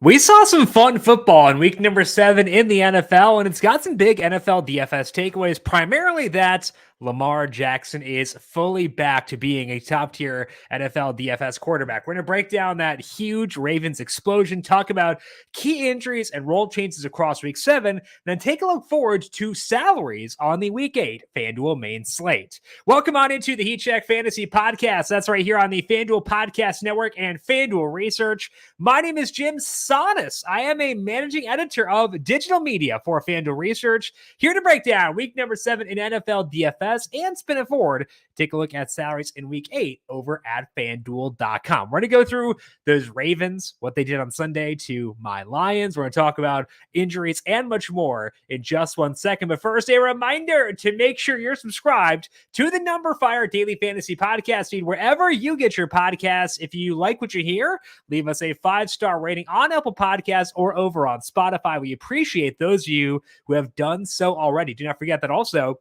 We saw some fun football in week number 7 in the NFL, and it's got some big NFL DFS takeaways, primarily that Lamar Jackson is fully back to being a top-tier NFL DFS quarterback. We're going to break down that huge Ravens explosion, talk about key injuries and role changes across week 7, then take a look forward to salaries on the week 8 FanDuel main slate. Welcome on into the Heat Check Fantasy Podcast. That's right here on the FanDuel Podcast Network and FanDuel Research. My name is Jim Sonis. I am a managing editor of digital media for FanDuel Research, here to break down week number 7 in NFL DFS and spin it forward. Take a look at salaries in week 8 over at FanDuel.com. We're going to go through those Ravens, what they did on Sunday to my Lions. We're going to talk about injuries and much more in just 1 second. But first, a reminder to make sure you're subscribed to the numberFire Daily Fantasy Podcast feed wherever you get your podcasts. If you like what you hear, leave us a 5-star rating on Apple Podcasts or over on Spotify. We appreciate those of you who have done so already. Do not forget that also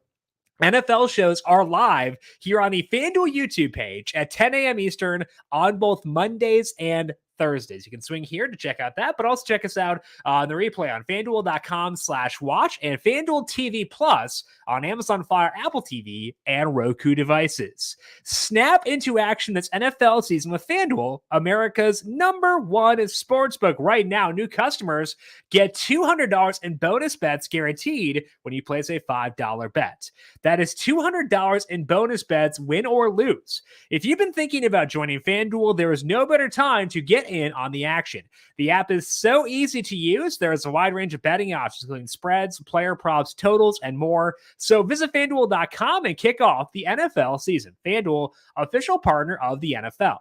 NFL shows are live here on the FanDuel YouTube page at 10 a.m. Eastern on both Mondays and Thursdays. You can swing here to check out that, but also check us out on the replay on FanDuel.com/watch and FanDuel TV Plus on Amazon Fire, Apple TV, and Roku devices. Snap into action this NFL season with FanDuel, America's #1 sportsbook. Right now, new customers get $200 in bonus bets guaranteed when you place a $5 bet. That is $200 in bonus bets, win or lose. If you've been thinking about joining FanDuel, there is no better time to get in on the action. The app is so easy to use. There is a wide range of betting options, including spreads, player props, totals, and more. So visit FanDuel.com and kick off the NFL season. FanDuel, official partner of the NFL.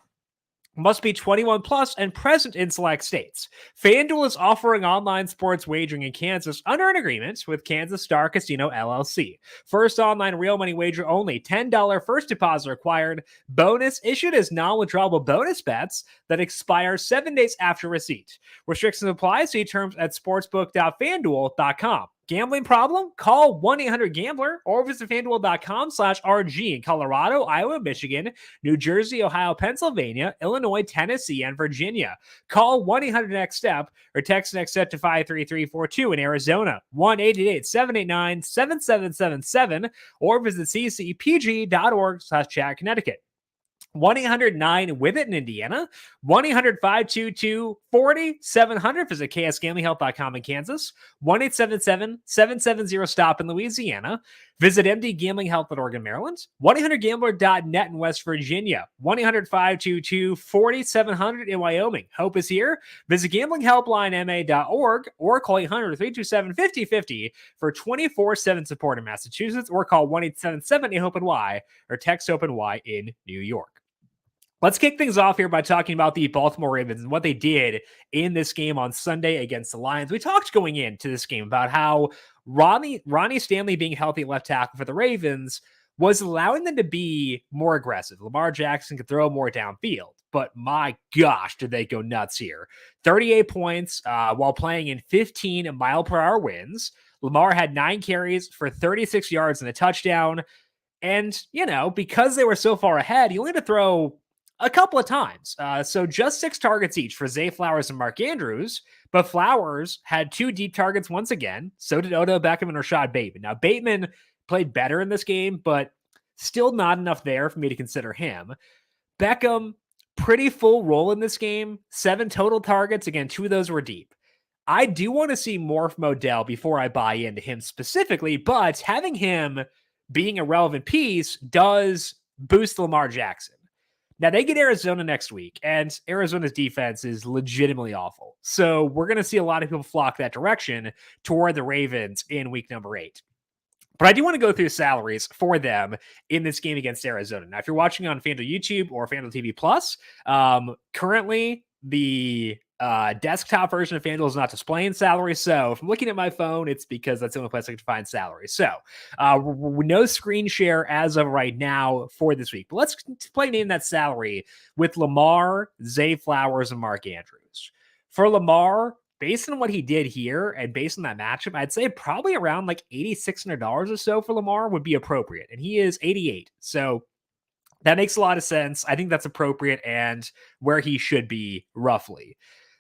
Must be 21 plus and present in select states. FanDuel is offering online sports wagering in Kansas under an agreement with Kansas Star Casino LLC. First online real money wager only. $10 first deposit required. Bonus issued as non-withdrawable bonus bets that expire 7 days after receipt. Restrictions apply. See terms at sportsbook.fanduel.com. Gambling problem? Call 1-800-GAMBLER or visit FanDuel.com/RG in Colorado, Iowa, Michigan, New Jersey, Ohio, Pennsylvania, Illinois, Tennessee, and Virginia. Call 1-800-NEXT-STEP or text NEXT STEP to 53342 in Arizona, 1-888-789-7777, or visit ccpg.org/chat Connecticut. 1-800-9-WITH-IT in Indiana, 1-800-522-4700. Visit ksgamblinghelp.com in Kansas, 1-877-770-STOP in Louisiana. Visit mdgamblinghelp.org in Maryland, 1-800-GAMBLER.net in West Virginia, 1-800-522-4700 in Wyoming. Hope is here. Visit gamblinghelplinema.org or call 800-327-5050 for 24/7 support in Massachusetts, or call 1-877-HOPE-NY or text HOPE-NY in New York. Let's kick things off here by talking about the Baltimore Ravens and what they did in this game on Sunday against the Lions. We talked going into this game about how Ronnie Stanley being healthy left tackle for the Ravens was allowing them to be more aggressive. Lamar Jackson could throw more downfield, but my gosh, did they go nuts here. 38 points while playing in 15 mile-per-hour winds. Lamar had 9 carries for 36 yards and a touchdown. And, because they were so far ahead, he only had to throw a couple of times. So just 6 targets each for Zay Flowers and Mark Andrews, but Flowers had 2 deep targets once again. So did Odell Beckham and Rashad Bateman. Now, Bateman played better in this game, but still not enough there for me to consider him. Beckham, pretty full role in this game. 7 total targets. Again, 2 of those were deep. I do want to see more from Odell before I buy into him specifically, but having him being a relevant piece does boost Lamar Jackson. Now, they get Arizona next week, and Arizona's defense is legitimately awful. So we're going to see a lot of people flock that direction toward the Ravens in week number 8. But I do want to go through salaries for them in this game against Arizona. Now, if you're watching on FanDuel YouTube or FanDuel TV Plus, currently the desktop version of FanDuel is not displaying salaries. So if I'm looking at my phone, it's because that's the only place I can find salaries. So no screen share as of right now for this week. But let's play name that salary with Lamar, Zay Flowers, and Mark Andrews. For Lamar, based on what he did here and based on that matchup, I'd say probably around like $8,600 or so for Lamar would be appropriate. And he is 88. So that makes a lot of sense. I think that's appropriate and where he should be roughly.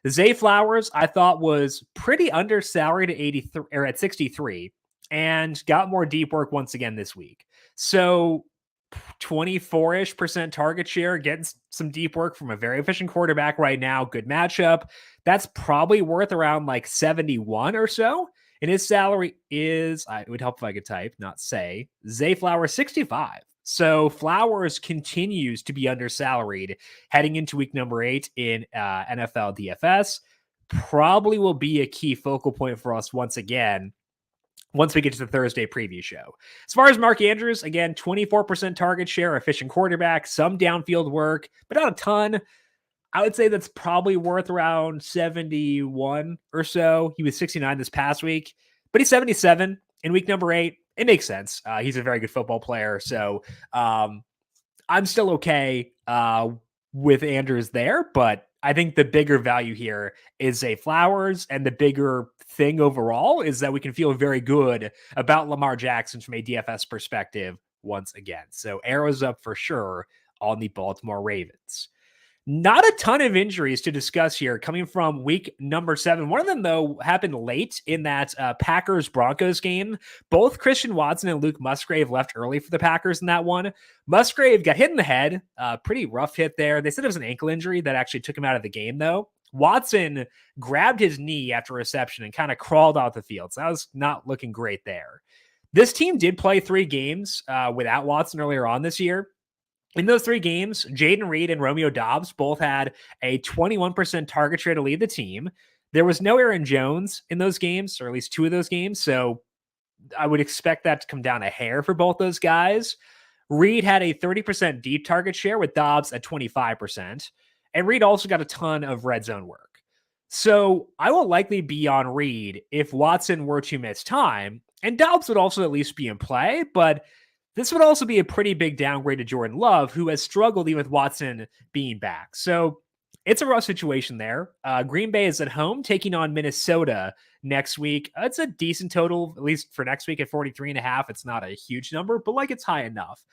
Zay Flowers, I thought was pretty undersalaried at 83 or at 63 and got more deep work once again this week. So 24-ish% target share, getting some deep work from a very efficient quarterback right now. Good matchup. That's probably worth around like 71 or so. And his salary is, it would help if I could type, not say, Zay Flowers 65. So Flowers continues to be undersalaried heading into week number 8 in NFL DFS. Probably will be a key focal point for us once again once we get to the Thursday preview show. As far as Mark Andrews, again, 24% target share, efficient quarterback, some downfield work, but not a ton. I would say that's probably worth around 71 or so. He was 69 this past week, but he's 77 in week number 8. It makes sense. He's a very good football player. So I'm still okay with Andrews there, but I think the bigger value here is Zay Flowers, and the bigger thing overall is that we can feel very good about Lamar Jackson from a DFS perspective once again. So arrows up for sure on the Baltimore Ravens. Not a ton of injuries to discuss here coming from week number 7. One of them, though, happened late in that Packers-Broncos game. Both Christian Watson and Luke Musgrave left early for the Packers in that one. Musgrave got hit in the head, pretty rough hit there. They said it was an ankle injury that actually took him out of the game, though. Watson grabbed his knee after reception and kind of crawled out the field. So that was not looking great there. This team did play 3 games without Watson earlier on this year. In those 3 games, Jaden Reed and Romeo Doubs both had a 21% target share to lead the team. There was no Aaron Jones in those games, or at least 2 of those games, so I would expect that to come down a hair for both those guys. Reed had a 30% deep target share with Doubs at 25%, and Reed also got a ton of red zone work. So I will likely be on Reed if Watson were to miss time, and Doubs would also at least be in play, but this would also be a pretty big downgrade to Jordan Love, who has struggled even with Watson being back. So it's a rough situation there. Green Bay is at home taking on Minnesota next week. It's a decent total, at least for next week at 43.5. It's not a huge number, but like it's high enough.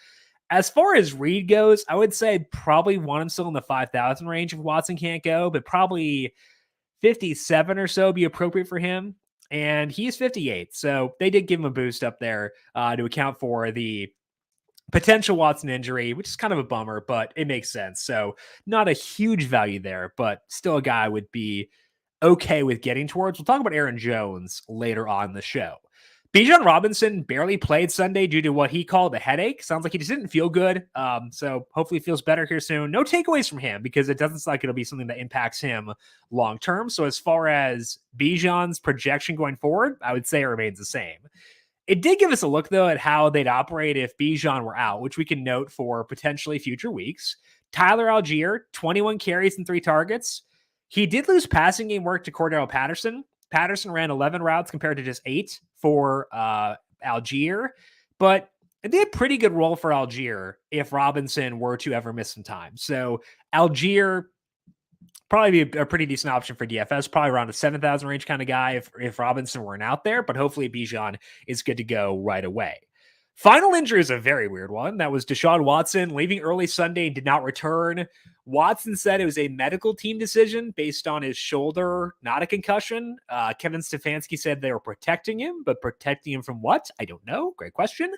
As far as Reed goes, I would say I'd probably want him still in the 5,000 range if Watson can't go, but probably 57 or so be appropriate for him. And he's 58. So they did give him a boost up there to account for the potential Watson injury, which is kind of a bummer, but it makes sense. So not a huge value there, but still a guy I would be okay with getting towards. We'll talk about Aaron Jones later on the show. Bijan Robinson barely played Sunday due to what he called a headache. Sounds like he just didn't feel good. So hopefully he feels better here soon. No takeaways from him because it doesn't sound like it'll be something that impacts him long term. So as far as Bijan's projection going forward, I would say it remains the same. It did give us a look, though, at how they'd operate if Bijan were out, which we can note for potentially future weeks. Tyler Algier, 21 carries and 3 targets. He did lose passing game work to Cordell Patterson. Patterson ran 11 routes compared to just 8 for Algier, but it'd be a pretty good role for Algier if Robinson were to ever miss some time. So Algier probably be a pretty decent option for DFS, probably around a 7,000 range kind of guy if Robinson weren't out there, but hopefully Bijan is good to go right away. Final injury is a very weird one. That was Deshaun Watson leaving early Sunday and did not return. Watson said it was a medical team decision based on his shoulder, not a concussion. Kevin Stefanski said they were protecting him, but protecting him from what? I don't know. Great question.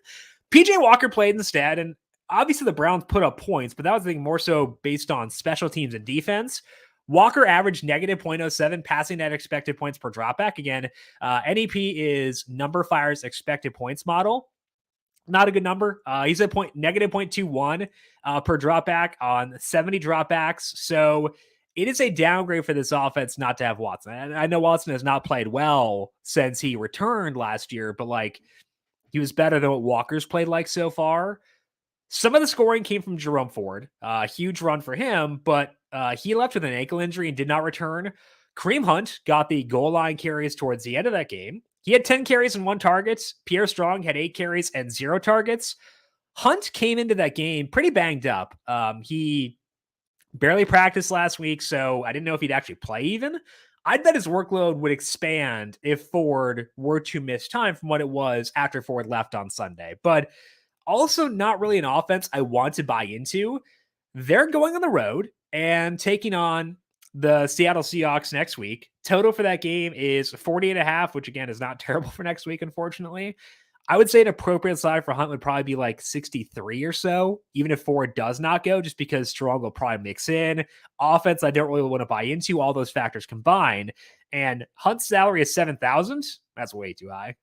PJ Walker played instead, and obviously the Browns put up points, but that was, I think, more so based on special teams and defense. Walker averaged negative 0.07 passing net expected points per dropback. Again, NEP is numberFire's expected points model. Not a good number. He's at negative 0.21 per dropback on 70 dropbacks. So it is a downgrade for this offense not to have Watson. And I know Watson has not played well since he returned last year, but like he was better than what Walker's played like so far. Some of the scoring came from Jerome Ford. Huge run for him, but he left with an ankle injury and did not return. Kareem Hunt got the goal line carries towards the end of that game. He had 10 carries and 1 target. Pierre Strong had 8 carries and 0 targets. Hunt came into that game pretty banged up. He barely practiced last week, so I didn't know if he'd actually play even. I'd bet his workload would expand if Ford were to miss time from what it was after Ford left on Sunday. But also not really an offense I want to buy into. They're going on the road and taking on the Seattle Seahawks next week. Total for that game is 40.5, which again is not terrible for next week, unfortunately. I would say an appropriate side for Hunt would probably be like 63 or so, even if Ford does not go, just because Strong will probably mix in. Offense, I don't really want to buy into, all those factors combined. And Hunt's salary is 7,000. That's way too high.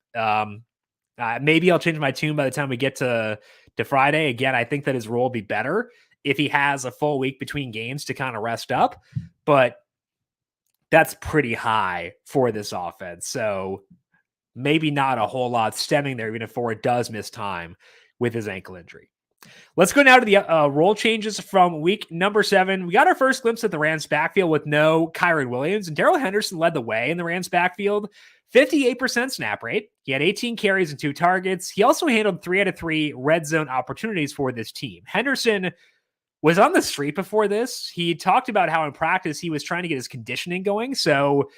Maybe I'll change my tune by the time we get to Friday. Again, I think that his role will be better if he has a full week between games to kind of rest up. But that's pretty high for this offense. So maybe not a whole lot stemming there, even if Ford does miss time with his ankle injury. Let's go now to the role changes from week number 7. We got our first glimpse at the Rams backfield with no Kyren Williams, and Darrell Henderson led the way in the Rams backfield. 58% snap rate. He had 18 carries and 2 targets. He also handled 3 out of 3 red zone opportunities for this team. Henderson was on the street before this. He talked about how in practice he was trying to get his conditioning going. So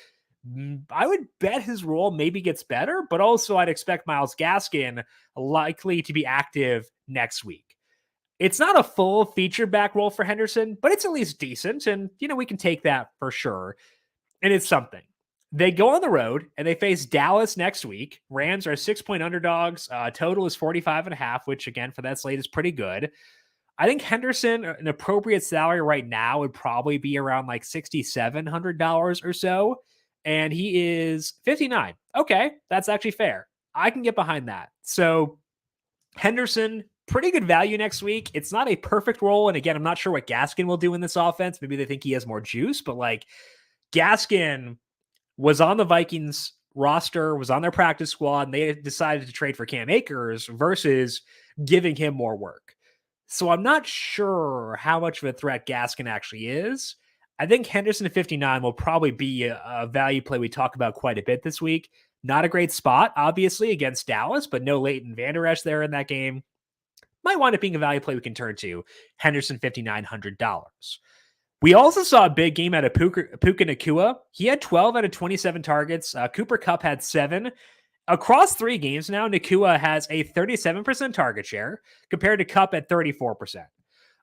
I would bet his role maybe gets better, but also I'd expect Myles Gaskin likely to be active next week. It's not a full feature back role for Henderson, but it's at least decent. And, we can take that for sure. And it's something. They go on the road and they face Dallas next week. Rams are 6-point underdogs. Total is 45.5, which again, for that slate is pretty good. I think Henderson, an appropriate salary right now would probably be around like $6,700 or so. And he is 59. Okay, that's actually fair. I can get behind that. So Henderson, pretty good value next week. It's not a perfect role. And again, I'm not sure what Gaskin will do in this offense. Maybe they think he has more juice, but like Gaskin was on the Vikings roster, was on their practice squad, and they decided to trade for Cam Akers versus giving him more work. So I'm not sure how much of a threat Gaskin actually is. I think Henderson at 59 will probably be a value play we talk about quite a bit this week. Not a great spot, obviously, against Dallas, but no Leighton Vander Esch there in that game. Might wind up being a value play we can turn to. Henderson, $5,900. We also saw a big game out of Puka Nacua. He had 12 out of 27 targets. Cooper Kupp had 7. Across 3 games now, Nacua has a 37% target share compared to Kupp at 34%.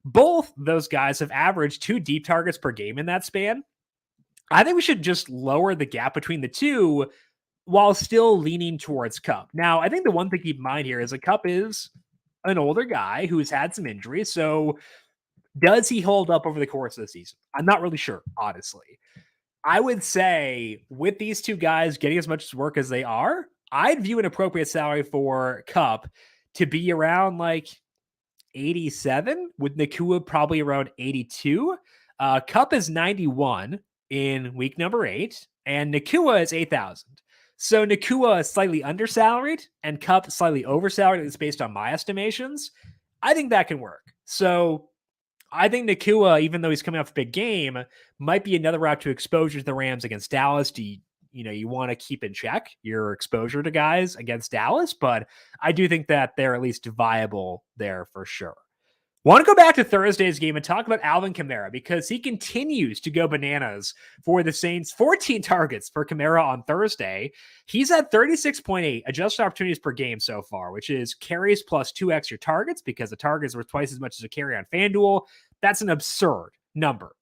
Both those guys have averaged 2 deep targets per game in that span. I think we should just lower the gap between the two while still leaning towards Kupp. Now, I think the one thing to keep in mind here is that Kupp is an older guy who's had some injuries. So does he hold up over the course of the season? I'm not really sure, honestly. I would say with these two guys getting as much work as they are, I'd view an appropriate salary for Kupp to be around like 87, with Nacua probably around 82. Kupp is 91 in week number 8, and Nacua is 8,000. So Nacua is slightly undersalaried, and Kupp slightly oversalaried. It's based on my estimations. I think that can work. So I think Nacua, even though he's coming off a big game, might be another route to exposure to the Rams against Dallas. You want to keep in check your exposure to guys against Dallas, but I do think that they're at least viable there for sure. Want to go back to Thursday's game and talk about Alvin Kamara because he continues to go bananas for the Saints. 14 targets for Kamara on Thursday. He's at 36.8 adjusted opportunities per game so far, which is carries plus 2 extra targets because the targets were twice as much as a carry on FanDuel. That's an absurd number.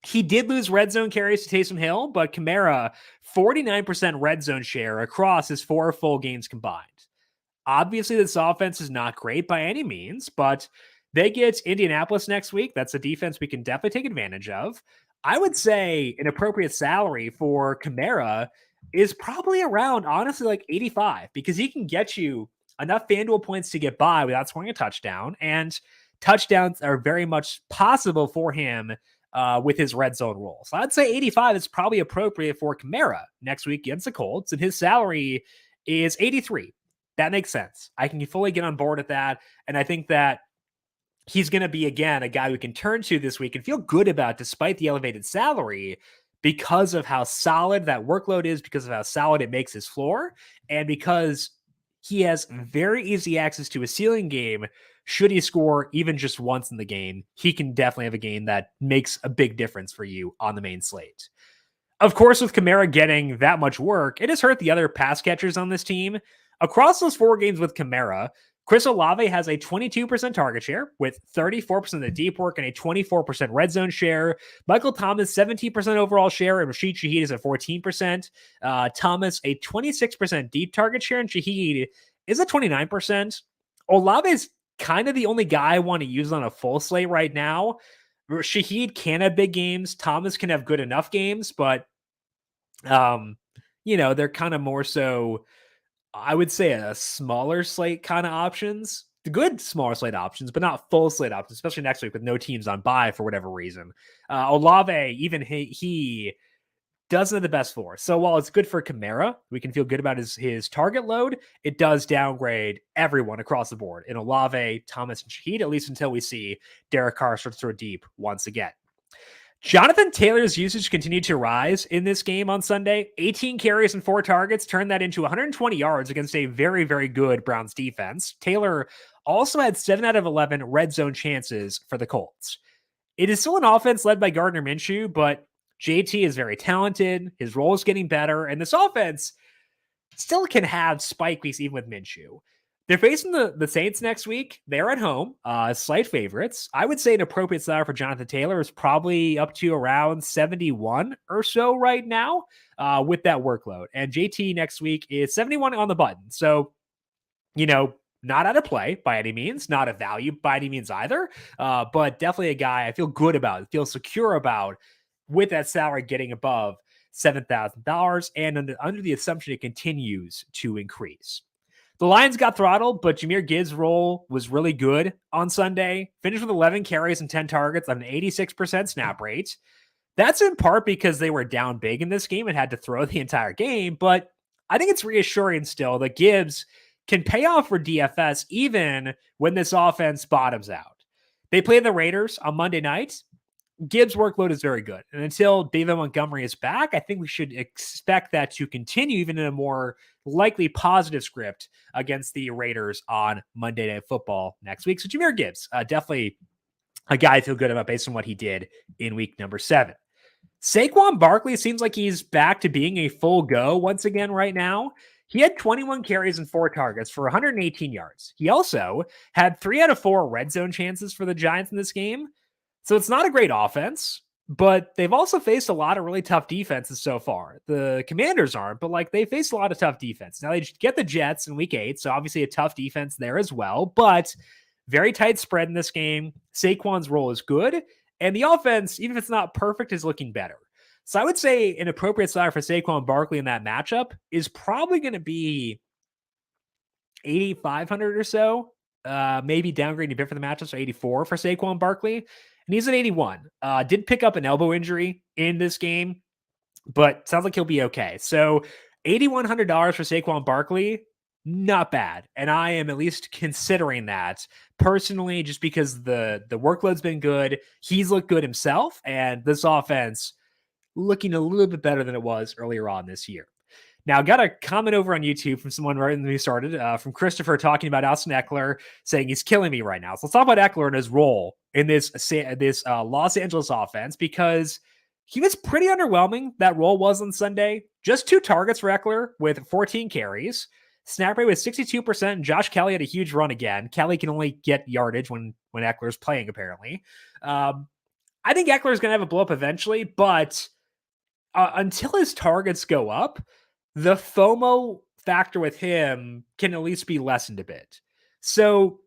He did lose red zone carries to Taysom Hill, but Kamara, 49% red zone share across his 4 full games combined. Obviously, this offense is not great by any means, but they get Indianapolis next week. That's a defense we can definitely take advantage of. I would say an appropriate salary for Kamara is probably around, honestly, like 85, because he can get you enough FanDuel points to get by without scoring a touchdown, and touchdowns are very much possible for him with his red zone role. So I'd say 85 is probably appropriate for Kamara next week against the Colts, and his salary is 83. That makes sense. I can fully get on board with that, and I think that he's going to be, again, a guy we can turn to this week and feel good about despite the elevated salary because of how solid that workload is, because of how solid it makes his floor, and because he has very easy access to a ceiling game. Should he score even just once in the game, he can definitely have a game that makes a big difference for you on the main slate. Of course, with Kamara getting that much work, it has hurt the other pass catchers on this team. Across those 4 games with Kamara, Chris Olave has a 22% target share with 34% of the deep work and a 24% red zone share. Michael Thomas, 17% overall share, and Rashid Shaheed is at 14%. Thomas, a 26% deep target share, and Shaheed is at 29%. Olave is kind of the only guy I want to use on a full slate right now. Shaheed can have big games. Thomas can have good enough games, but they're kind of more so, I would say, a smaller slate kind of options. The good smaller slate options, but not full slate options, especially next week with no teams on bye for whatever reason. Olave, even he doesn't have the best floor. So while it's good for Kamara, we can feel good about his target load, it does downgrade everyone across the board in Olave, Thomas, and Shaheed, at least until we see Derek Carr start to throw deep once again. Jonathan Taylor's usage continued to rise in this game on Sunday. 18 carries and 4 targets turned that into 120 yards against a very, very good Browns defense. Taylor also had 7 out of 11 red zone chances for the Colts. It is still an offense led by Gardner Minshew, but JT is very talented. His role is getting better, and this offense still can have spike weeks even with Minshew. They're facing the Saints next week. They're at home, slight favorites. I would say an appropriate salary for Jonathan Taylor is probably up to around 71 or so right now with that workload. And JT next week is 71 on the button. So, not out of play by any means, not a value by any means either, but definitely a guy I feel good about, feel secure about with that salary getting above $7,000 and under the assumption it continues to increase. The Lions got throttled, but Jahmyr Gibbs' role was really good on Sunday. Finished with 11 carries and 10 targets on an 86% snap rate. That's in part because they were down big in this game and had to throw the entire game, but I think it's reassuring still that Gibbs can pay off for DFS even when this offense bottoms out. They play the Raiders on Monday night. Gibbs' workload is very good. And until David Montgomery is back, I think we should expect that to continue even in a more likely positive script against the Raiders on Monday Night Football next week. So Jahmyr Gibbs, definitely a guy I feel good about based on what he did in week number 7. Saquon Barkley seems like he's back to being a full go once again right now. He had 21 carries and 4 targets for 118 yards. He also had 3 out of 4 red zone chances for the Giants in this game. So it's not a great offense, but they've also faced a lot of really tough defenses so far. The Commanders aren't, but they faced a lot of tough defense. Now they get the Jets in week 8, so obviously a tough defense there as well, but very tight spread in this game. Saquon's role is good, and the offense, even if it's not perfect, is looking better. So I would say an appropriate salary for Saquon Barkley in that matchup is probably going to be 8,500 or so. Maybe downgrading a bit for the matchup, so 84 for Saquon Barkley. And he's at 81. Did pick up an elbow injury in this game, but sounds like he'll be okay. So $8,100 for Saquon Barkley, not bad. And I am at least considering that personally, just because the workload's been good. He's looked good himself, and this offense looking a little bit better than it was earlier on this year. Now, got a comment over on YouTube from someone right when we started, from Christopher, talking about Austin Eckler, saying he's killing me right now. So let's talk about Eckler and his role in this Los Angeles offense, because he was pretty underwhelming. That role was on Sunday. Just 2 targets for Eckler with 14 carries. Snap rate was 62%. And Josh Kelly had a huge run again. Kelly can only get yardage when Eckler's playing, apparently. I think Eckler's going to have a blow up eventually, but until his targets go up, the FOMO factor with him can at least be lessened a bit. So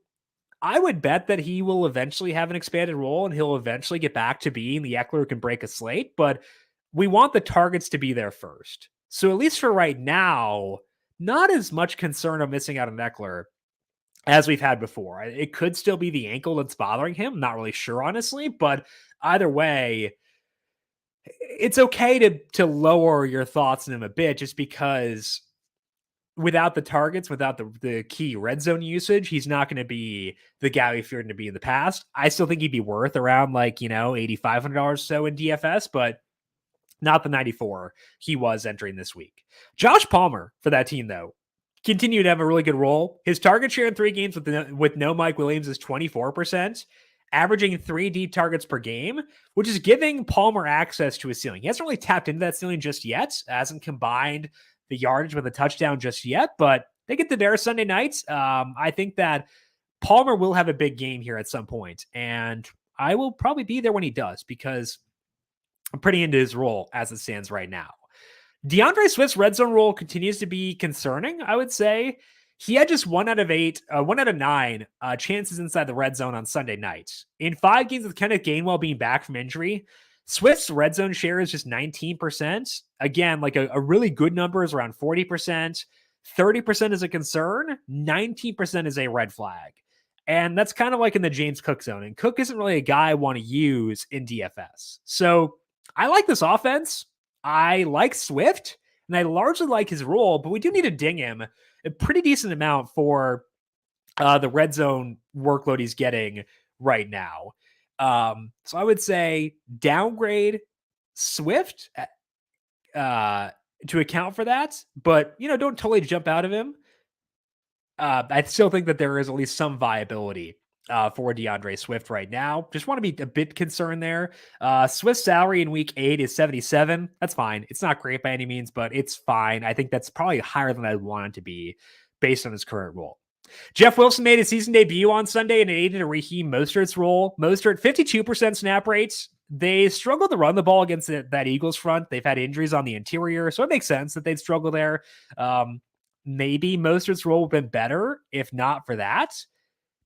I would bet that he will eventually have an expanded role and he'll eventually get back to being the Eckler who can break a slate, but we want the targets to be there first. So at least for right now, not as much concern of missing out on Eckler as we've had before. It could still be the ankle that's bothering him. Not really sure, honestly, but either way, it's okay to lower your thoughts on him a bit, just because without the targets, without the key red zone usage, he's not going to be the guy we feared him to be in the past. I still think he'd be worth around $8,500 or so in DFS, but not the 94 he was entering this week. Josh Palmer for that team, though, continued to have a really good role. His target share in 3 games with no Mike Williams is 24%. Averaging 3 deep targets per game, which is giving Palmer access to his ceiling. He hasn't really tapped into that ceiling just yet, hasn't combined the yardage with a touchdown just yet, but they get the Bears Sunday night. I think that Palmer will have a big game here at some point, and I will probably be there when he does because I'm pretty into his role as it stands right now. DeAndre Swift's red zone role continues to be concerning, I would say. He had just 1 out of 9 chances inside the red zone on Sunday night. In 5 games with Kenneth Gainwell being back from injury, Swift's red zone share is just 19%. Again, like a really good number is around 40%. 30% is a concern. 19% is a red flag. And that's kind of like in the James Cook zone. And Cook isn't really a guy I want to use in DFS. So I like this offense. I like Swift, and I largely like his role, but we do need to ding him a pretty decent amount for the red zone workload he's getting right now. So I would say downgrade Swift to account for that, but don't totally jump out of him. I still think that there is at least some viability for DeAndre Swift right now. Just want to be a bit concerned there. Swift's salary in week 8 is 77. That's fine. It's not great by any means, but it's fine. I think that's probably higher than I'd want it to be based on his current role. Jeff Wilson made his season debut on Sunday and it aided a Raheem Mostert's role. Mostert, 52% snap rates. They struggled to run the ball against that Eagles front. They've had injuries on the interior, so it makes sense that they'd struggle there. Maybe Mostert's role would have been better if not for that.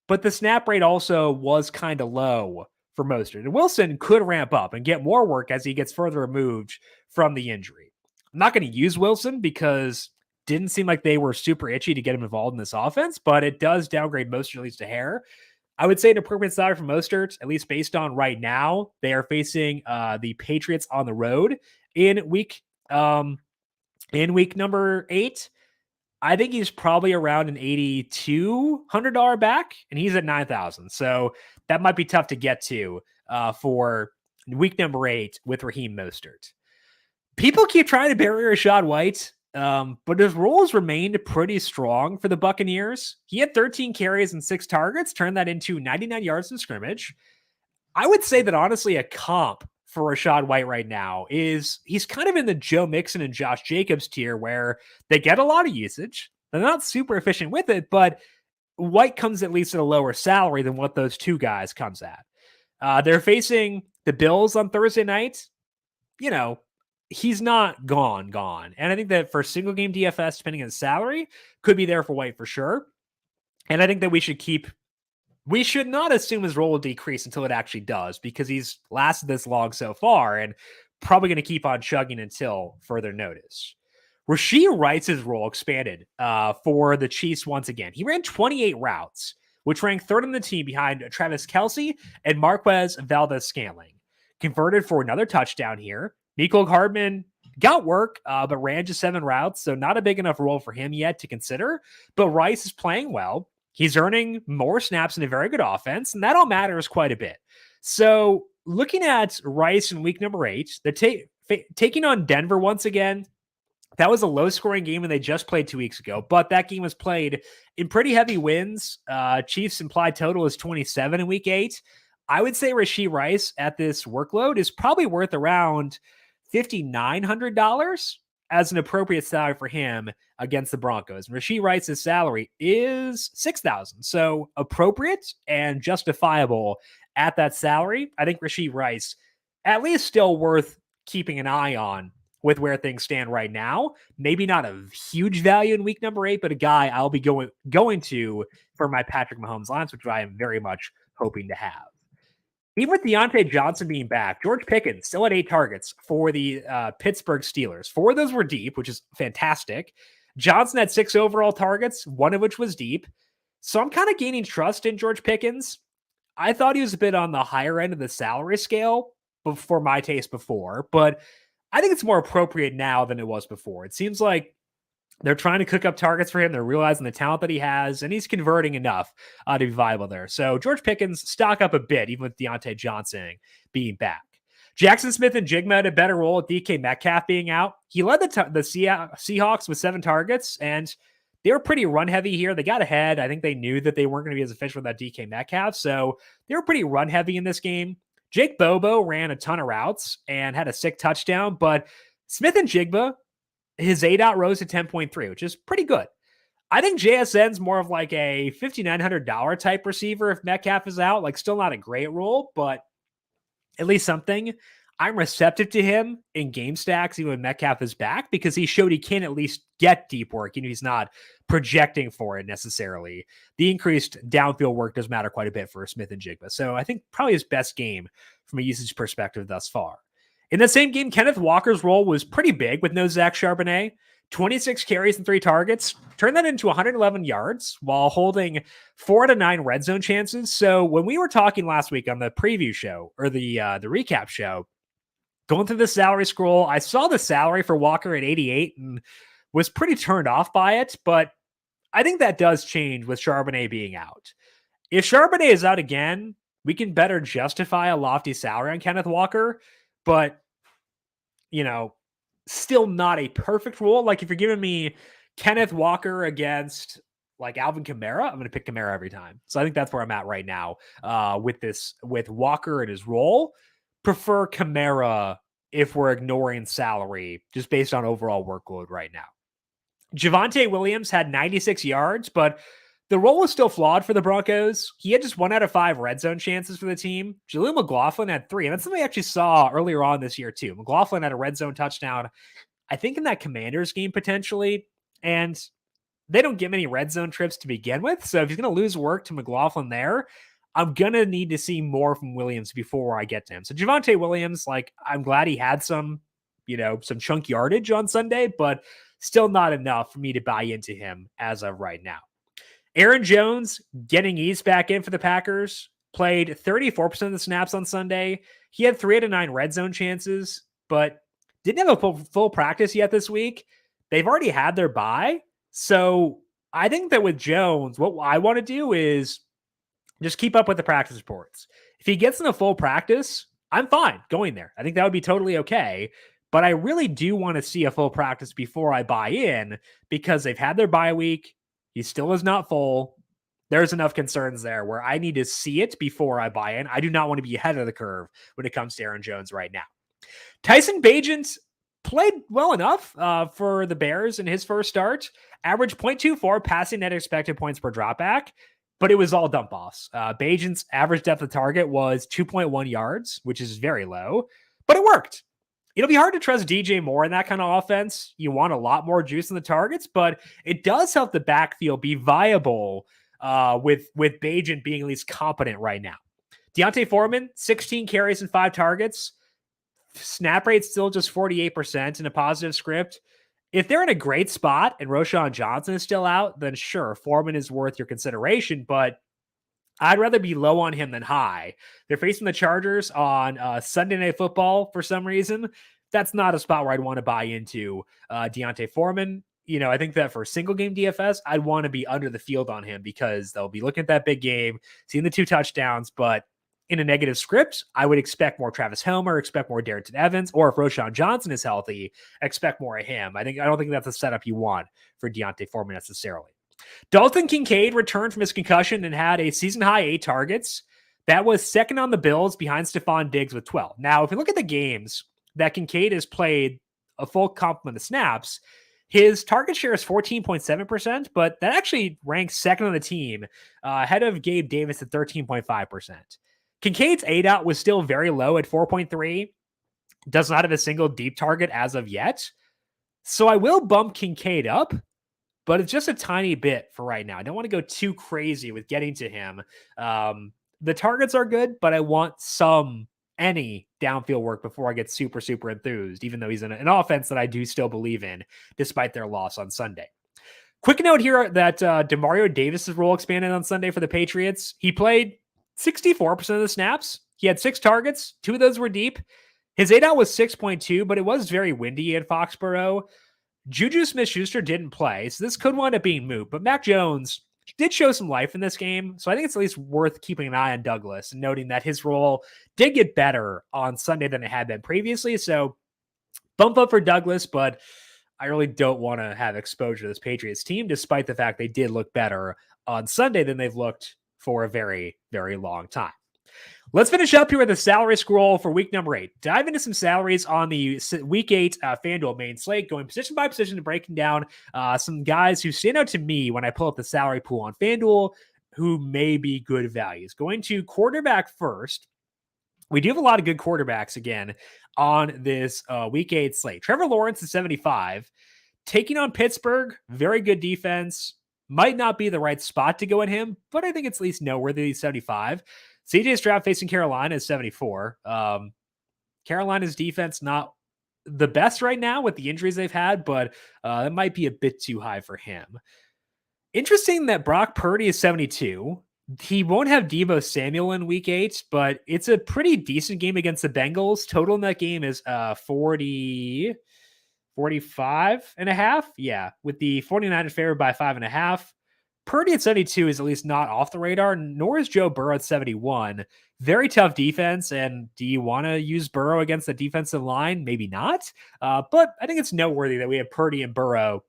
But the snap rate also was kind of low for Mostert. And Wilson could ramp up and get more work as he gets further removed from the injury. I'm not going to use Wilson because it didn't seem like they were super itchy to get him involved in this offense, but it does downgrade Mostert at least a hair. I would say an appropriate salary for Mostert, at least based on right now. They are facing the Patriots on the road in week number 8. I think he's probably around an $8,200 back, and he's at 9,000. So that might be tough to get to for week number 8 with Raheem Mostert. People keep trying to bury Rachaad White, but his roles remained pretty strong for the Buccaneers. He had 13 carries and 6 targets, turned that into 99 yards in scrimmage. I would say that honestly a comp for Rachaad White right now is he's kind of in the Joe Mixon and Josh Jacobs tier where they get a lot of usage. They're not super efficient with it, but White comes at least at a lower salary than what those two guys comes at. They're facing the Bills on Thursday night. He's not gone. And I think that for single game DFS, depending on salary, could be there for White for sure. And I think that we should not assume his role will decrease until it actually does, because he's lasted this long so far and probably going to keep on chugging until further notice. Rashee Rice's role expanded for the Chiefs once again. He ran 28 routes, which ranked 3rd on the team behind Travis Kelce and Marquez Valdez-Scantling. Converted for another touchdown here. Mecole Hardman got work, but ran just 7 routes, so not a big enough role for him yet to consider. But Rice is playing well. He's earning more snaps in a very good offense, and that all matters quite a bit. So looking at Rice in week number 8, they're taking on Denver once again. That was a low-scoring game when they just played 2 weeks ago, but that game was played in pretty heavy wins. Chiefs implied total is 27 in week 8. I would say Rashee Rice at this workload is probably worth around $5,900 as an appropriate salary for him against the Broncos. And Rashee Rice's salary is $6,000. So appropriate and justifiable at that salary. I think Rashee Rice at least still worth keeping an eye on with where things stand right now. Maybe not a huge value in week number 8, but a guy I'll be going to for my Patrick Mahomes lines, which I am very much hoping to have. Even with Deontay Johnson being back, George Pickens still had 8 targets for the Pittsburgh Steelers. 4 of those were deep, which is fantastic. Johnson had 6 overall targets, 1 of which was deep. So I'm kind of gaining trust in George Pickens. I thought he was a bit on the higher end of the salary scale for my taste before, but I think it's more appropriate now than it was before. It seems like they're trying to cook up targets for him. They're realizing the talent that he has, and he's converting enough to be viable there. So George Pickens stock up a bit, even with Deontay Johnson being back. Jackson Smith and Jigma had a better role with DK Metcalf being out. He led the Seahawks with 7 targets, and they were pretty run heavy here. They got ahead. I think they knew that they weren't going to be as efficient without DK Metcalf, so they were pretty run heavy in this game. Jake Bobo ran a ton of routes and had a sick touchdown, but Smith and Jigba, his ADOT rose to 10.3, which is pretty good. I think JSN's more of like a $5,900 type receiver if Metcalf is out. Like, still not a great role, but at least something. I'm receptive to him in game stacks, even when Metcalf is back, because he showed he can at least get deep work. He's not projecting for it necessarily. The increased downfield work does matter quite a bit for Smith and Jigba. So I think probably his best game from a usage perspective thus far. In the same game, Kenneth Walker's role was pretty big with no Zach Charbonnet. 26 carries and 3 targets, turned that into 111 yards while holding 4 out of 9 red zone chances. So when we were talking last week on the preview show or the recap show, going through the salary scroll, I saw the salary for Walker at 88 and was pretty turned off by it, but I think that does change with Charbonnet being out. If Charbonnet is out again, we can better justify a lofty salary on Kenneth Walker, but still not a perfect role. Like, if you're giving me Kenneth Walker against like Alvin Kamara, I'm going to pick Kamara every time. So I think that's where I'm at right now with Walker and his role. Prefer Kamara if we're ignoring salary just based on overall workload right now. Javonte Williams had 96 yards, but the role was still flawed for the Broncos. He had just 1 out of 5 red zone chances for the team. Jaleel McLaughlin had 3. And that's something we actually saw earlier on this year, too. McLaughlin had a red zone touchdown, I think in that Commanders game potentially. And they don't get many red zone trips to begin with. So if he's going to lose work to McLaughlin there, I'm going to need to see more from Williams before I get to him. So Javonte Williams, like, I'm glad he had some chunk yardage on Sunday, but still not enough for me to buy into him as of right now. Aaron Jones getting eased back in for the Packers, played 34% of the snaps on Sunday. He had 3 out of 9 red zone chances, but didn't have a full practice yet this week. They've already had their bye. So I think that with Jones, what I want to do is just keep up with the practice reports. If he gets in a full practice, I'm fine going there. I think that would be totally okay. But I really do want to see a full practice before I buy in because they've had their bye week. He still is not full. There's enough concerns there where I need to see it before I buy in. I do not want to be ahead of the curve when it comes to Aaron Jones right now. Tyson Bagent played well enough for the Bears in his first start. Averaged 0.24 passing net expected points per dropback, but it was all dump offs. Bagent's average depth of target was 2.1 yards, which is very low, but it worked. It'll be hard to trust DJ Moore in that kind of offense. You want a lot more juice in the targets, but it does help the backfield be viable with Bagent being at least competent right now. Deontay Foreman, 16 carries and 5 targets. Snap rate still just 48% in a positive script. If they're in a great spot and Roschon Johnson is still out, then sure, Foreman is worth your consideration, but I'd rather be low on him than high. They're facing the Chargers on Sunday Night Football for some reason. That's not a spot where I'd want to buy into Deontay Foreman. I think that for single game DFS, I'd want to be under the field on him because they'll be looking at that big game, seeing the 2 touchdowns. But in a negative script, I would expect more Travis Homer, expect more Darrington Evans, or if Roschon Johnson is healthy, expect more of him. I don't think that's a setup you want for Deontay Foreman necessarily. Dalton Kincaid returned from his concussion and had a season-high 8 targets. That was second on the Bills behind Stephon Diggs with 12. Now, if you look at the games that Kincaid has played a full complement of snaps, his target share is 14.7%, but that actually ranks second on the team, ahead of Gabe Davis at 13.5%. Kincaid's ADOT was still very low at 4.3. Does not have a single deep target as of yet. So I will bump Kincaid up, but it's just a tiny bit for right now. I don't want to go too crazy with getting to him. The targets are good, but I want any downfield work before I get super, super enthused, even though he's in an offense that I do still believe in, despite their loss on Sunday. Quick note here that Demario Davis's role expanded on Sunday for the Patriots. He played 64% of the snaps. He had 6 targets. 2 of those were deep. His ADOT was 6.2, but it was very windy at Foxborough. Juju Smith-Schuster didn't play, so this could wind up being moot. But Mac Jones did show some life in this game, so I think it's at least worth keeping an eye on Douglas and noting that his role did get better on Sunday than it had been previously. So bump up for Douglas, but I really don't want to have exposure to this Patriots team, despite the fact they did look better on Sunday than they've looked for a very, very long time. Let's finish up here with the salary scroll for week number 8. Dive into some salaries on the week 8 FanDuel main slate, going position by position and breaking down some guys who stand out to me when I pull up the salary pool on FanDuel who may be good values. Going to quarterback first. We do have a lot of good quarterbacks again on this week 8 slate. Trevor Lawrence is 75. Taking on Pittsburgh, very good defense. Might not be the right spot to go at him, but I think it's at least noteworthy. 75. CJ Stroud facing Carolina is 74. Carolina's defense not the best right now with the injuries they've had, but that might be a bit too high for him. Interesting that Brock Purdy is 72. He won't have Deebo Samuel in week 8, but it's a pretty decent game against the Bengals. Total in that game is 45 and a half. Yeah, with the 49ers favored by 5.5. Purdy at 72 is at least not off the radar, nor is Joe Burrow at 71. Very tough defense, and do you want to use Burrow against the defensive line? Maybe not, but I think it's noteworthy that we have Purdy and Burrow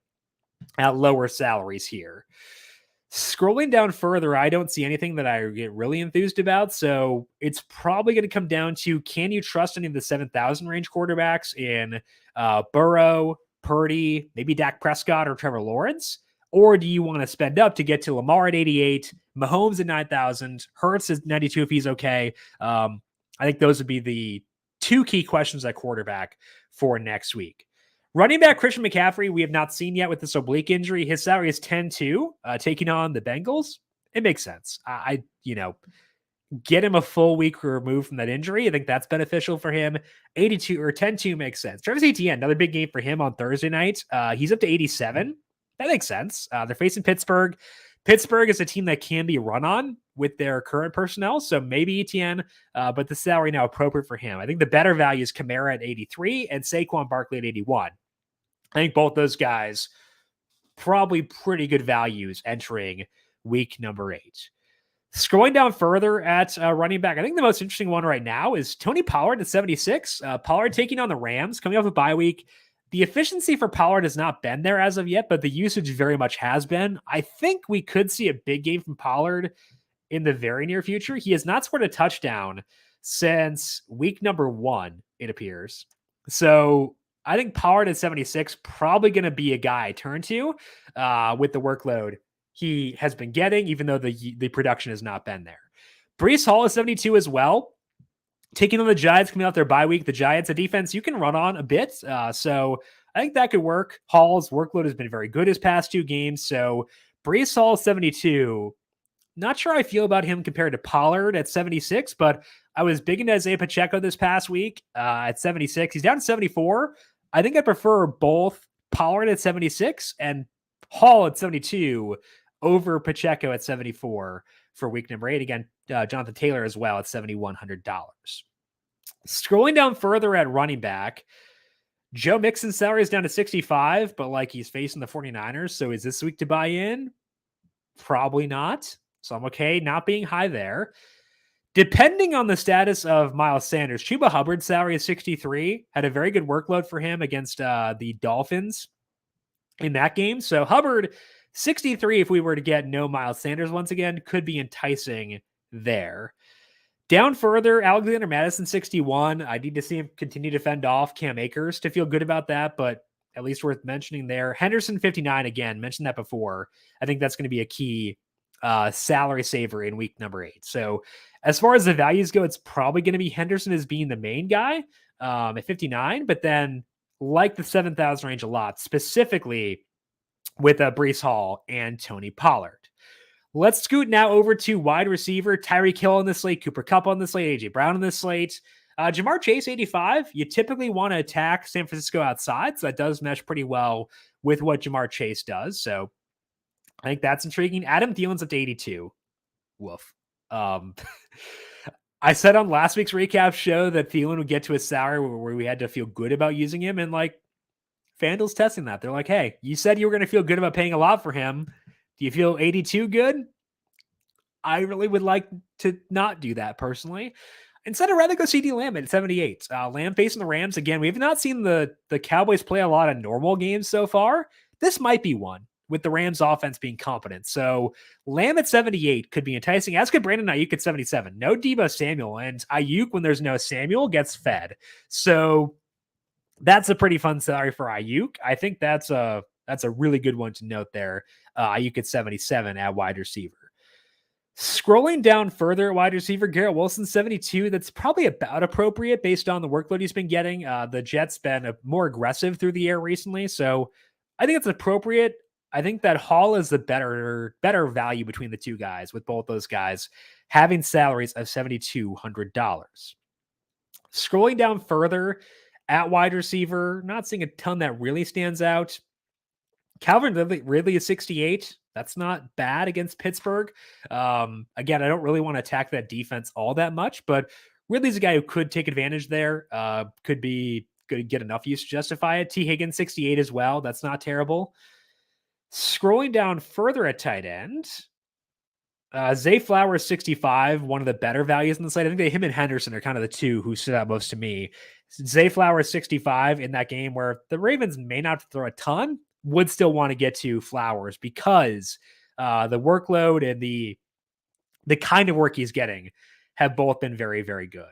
at lower salaries here. Scrolling down further, I don't see anything that I get really enthused about, so it's probably going to come down to, can you trust any of the 7,000 range quarterbacks in Burrow, Purdy, maybe Dak Prescott or Trevor Lawrence? Or do you want to spend up to get to Lamar at 88, Mahomes at 9,000, Hurts at 92 if he's okay? I think those would be the two key questions at quarterback for next week. Running back Christian McCaffrey, we have not seen yet with this oblique injury. His salary is 10-2, taking on the Bengals. It makes sense. Get him a full week removed from that injury. I think that's beneficial for him. 82 or 10-2 makes sense. Travis Etienne, another big game for him on Thursday night. He's up to 87. That makes sense. They're facing Pittsburgh. Pittsburgh is a team that can be run on with their current personnel, so maybe Etienne, but the salary now appropriate for him. I think the better value is Kamara at 83 and Saquon Barkley at 81. I think both those guys probably pretty good values entering week number 8. Scrolling down further at running back, I think the most interesting one right now is Tony Pollard at 76. Pollard taking on the Rams, coming off a bye week. The efficiency for Pollard has not been there as of yet, but the usage very much has been. I think we could see a big game from Pollard in the very near future. He has not scored a touchdown since week number 1, it appears. So I think Pollard at 76 probably going to be a guy I turn to with the workload he has been getting, even though the production has not been there. Breece Hall is 72 as well. Taking on the Giants coming out their bye week. The Giants, a defense you can run on a bit. So I think that could work. Hall's workload has been very good his past 2 games. So Breece Hall 72. Not sure how I feel about him compared to Pollard at 76, but I was big into Isaiah Pacheco this past week at 76. He's down to 74. I think I prefer both Pollard at 76 and Hall at 72 over Pacheco at 74 for week number 8. Again, Jonathan Taylor as well at $7,100. Scrolling down further at running back, Joe Mixon's salary is down to 65, but he's facing the 49ers. So is this week to buy in? Probably not. So I'm okay not being high there. Depending on the status of Miles Sanders, Chuba Hubbard's salary is 63. Had a very good workload for him against the Dolphins in that game. So Hubbard, 63, if we were to get no Miles Sanders once again, could be enticing there. Down further, Alexander Madison, 61. I need to see him continue to fend off Cam Akers to feel good about that, but at least worth mentioning there. Henderson, 59, again, mentioned that before. I think that's going to be a key salary saver in week number 8. So as far as the values go, it's probably going to be Henderson as being the main guy at 59, but then like the 7,000 range a lot, specifically with Breece Hall and Tony Pollard. Let's scoot now over to wide receiver, Tyreek Hill on the slate, Cooper Kupp on the slate, AJ Brown on the slate. Jamar Chase, 85. You typically want to attack San Francisco outside, so that does mesh pretty well with what Jamar Chase does. So I think that's intriguing. Adam Thielen's up to 82. Woof. I said on last week's recap show that Thielen would get to a salary where we had to feel good about using him, and FanDuel's testing that. They're like, hey, you said you were going to feel good about paying a lot for him. Do you feel 82 good? I really would like to not do that personally. Instead, I'd rather go CeeDee Lamb at 78. Lamb facing the Rams. Again, we have not seen the Cowboys play a lot of normal games so far. This might be one. with the Rams offense being competent. So Lamb at 78 could be enticing, as could Brandon Ayuk at 77. No Deebo Samuel, and Ayuk, when there's no Samuel, gets fed. So that's a pretty fun salary for Ayuk. I think that's a really good one to note there. Ayuk at 77 at wide receiver. Scrolling down further at wide receiver, Garrett Wilson, 72. That's probably about appropriate based on the workload he's been getting. The Jets been more aggressive through the air recently, so I think it's appropriate. I think that Hall is the better value between the two guys, with both those guys having salaries of $7,200. Scrolling down further at wide receiver, not seeing a ton that really stands out. Calvin Ridley is 68. That's not bad against Pittsburgh. Again, I don't really want to attack that defense all that much, but Ridley's a guy who could take advantage there. Could get enough use to justify it. T. Higgins, 68 as well. That's not terrible. Scrolling down further at tight end, Zay Flowers, 65, one of the better values on the site. I think him and Henderson are kind of the two who stood out most to me. Zay Flowers, 65 in that game where the Ravens may not throw a ton, would still want to get to Flowers because the workload and the kind of work he's getting have both been very, very good.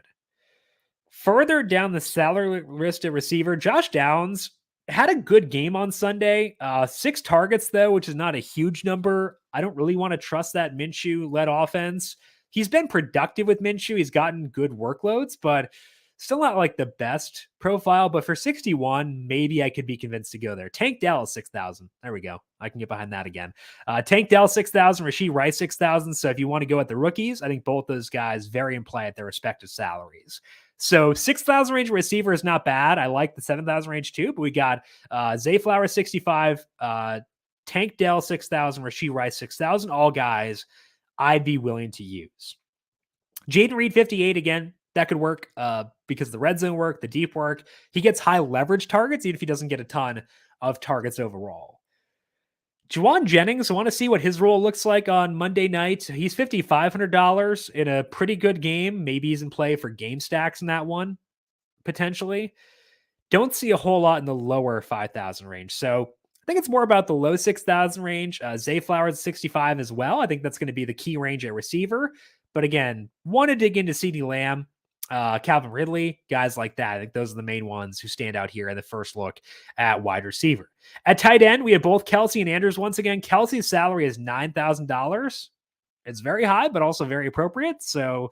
Further down the salary list at receiver, Josh Downs had a good game on Sunday. 6 targets, though, which is not a huge number. I don't really want to trust that Minshew-led offense. He's been productive with Minshew. He's gotten good workloads, but still not like the best profile. But for 61, maybe I could be convinced to go there. Tank Dell, 6,000. There we go. I can get behind that again. Tank Dell, 6,000. Rashee Rice, 6,000. So if you want to go at the rookies, I think both those guys very in play at their respective salaries. So 6,000 range receiver is not bad. I like the 7,000 range too, but we got Zay Flowers, 65, Tank Dell, 6,000, Rashee Rice, 6,000, all guys I'd be willing to use. Jaden Reed, 58 again. That could work because the red zone work, the deep work. He gets high leverage targets, even if he doesn't get a ton of targets overall. Juwan Jennings, I want to see what his role looks like on Monday night. He's $5,500 in a pretty good game. Maybe he's in play for game stacks in that one, potentially. Don't see a whole lot in the lower 5,000 range. So I think it's more about the low 6,000 range. Zay Flowers, 65 as well. I think that's going to be the key range at receiver. But again, want to dig into CeeDee Lamb, Calvin Ridley, guys like that. I think those are the main ones who stand out here in the first look at wide receiver. At tight end, we have both Kelsey and Andrews. Once again, Kelsey's salary is $9,000. It's very high, but also very appropriate. So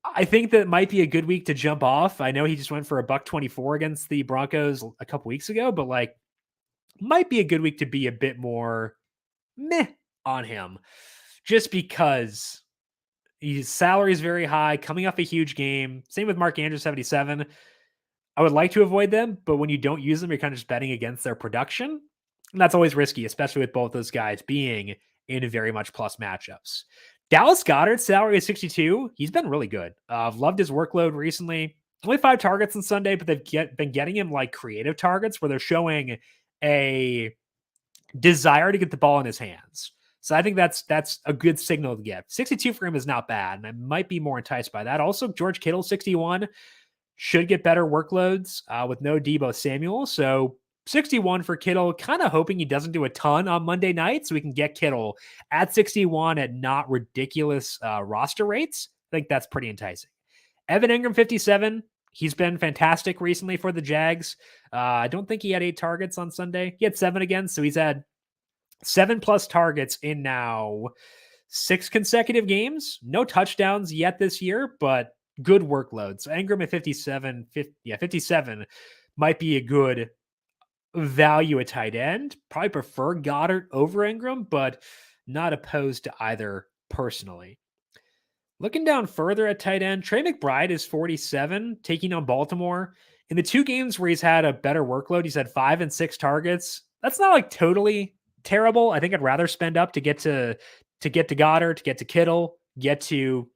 I think that might be a good week to jump off. I know he just went for $124 against the Broncos a couple weeks ago, but like might be a good week to be a bit more meh on him just because his salary is very high, coming off a huge game. Same with Mark Andrews, 77. I would like to avoid them, but when you don't use them, you're kind of just betting against their production. And that's always risky, especially with both those guys being in very much plus matchups. Dallas Goedert's salary is 62. He's been really good. I've loved his workload recently. Only 5 targets on Sunday, but they've been getting him like creative targets where they're showing a desire to get the ball in his hands. So I think that's a good signal to get. 62 for him is not bad, and I might be more enticed by that. Also, George Kittle, 61, should get better workloads with no Deebo Samuel. So 61 for Kittle, kind of hoping he doesn't do a ton on Monday night so we can get Kittle at 61 at not ridiculous roster rates. I think that's pretty enticing. Evan Ingram, 57. He's been fantastic recently for the Jags. I don't think he had 8 targets on Sunday. He had 7 again, so he's had 7+ targets in now 6 consecutive games. No touchdowns yet this year, but good workload. So Ingram at 57 might be a good value at tight end. Probably prefer Goddard over Ingram, but not opposed to either personally. Looking down further at tight end, Trey McBride is 47, taking on Baltimore. In the 2 games where he's had a better workload, he's had 5 and 6 targets. That's not like totally terrible. I think I'd rather spend up to get to Goddard, to get to Kittle, get to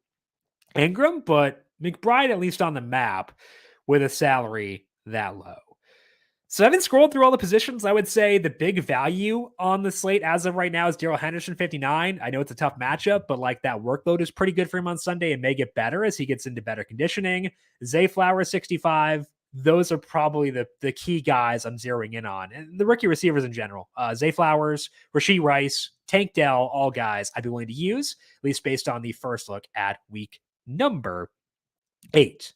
Ingram, but McBride at least on the map with a salary that low. So I haven't scrolled through all the positions. I would say the big value on the slate as of right now is Darrell Henderson, 59. I know it's a tough matchup, but like that workload is pretty good for him on Sunday and may get better as he gets into better conditioning. Zay Flowers, 65. those are probably the key guys I'm zeroing in on. And the rookie receivers in general, Zay Flowers, Rashee Rice, Tank Dell, all guys I'd be willing to use, at least based on the first look at week number 8.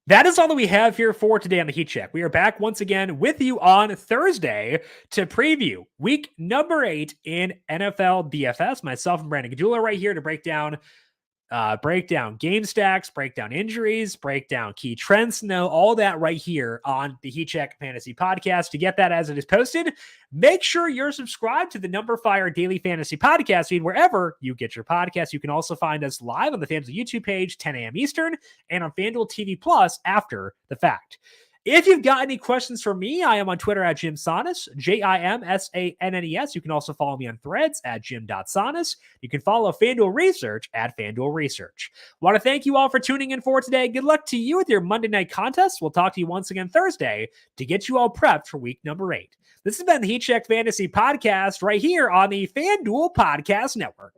That is all that we have here for today on the Heat Check. We are back once again with you on Thursday to preview week number 8 in NFL DFS. Myself and Brandon Gadula right here to break down game stacks, break down injuries, break down key trends, all that right here on the Heat Check Fantasy Podcast. To get that as it is posted, make sure you're subscribed to the numberFire Daily Fantasy Podcast feed wherever you get your podcasts. You can also find us live on the FanDuel YouTube page, 10 a.m. Eastern, and on FanDuel TV Plus after the fact. If you've got any questions for me, I am on Twitter at Jim Sannes, JimSannes. You can also follow me on Threads at Jim.Sannes. You can follow FanDuel Research at FanDuel Research. Want to thank you all for tuning in for today. Good luck to you with your Monday night contest. We'll talk to you once again Thursday to get you all prepped for week number 8. This has been the Heat Check Fantasy Podcast right here on the FanDuel Podcast Network.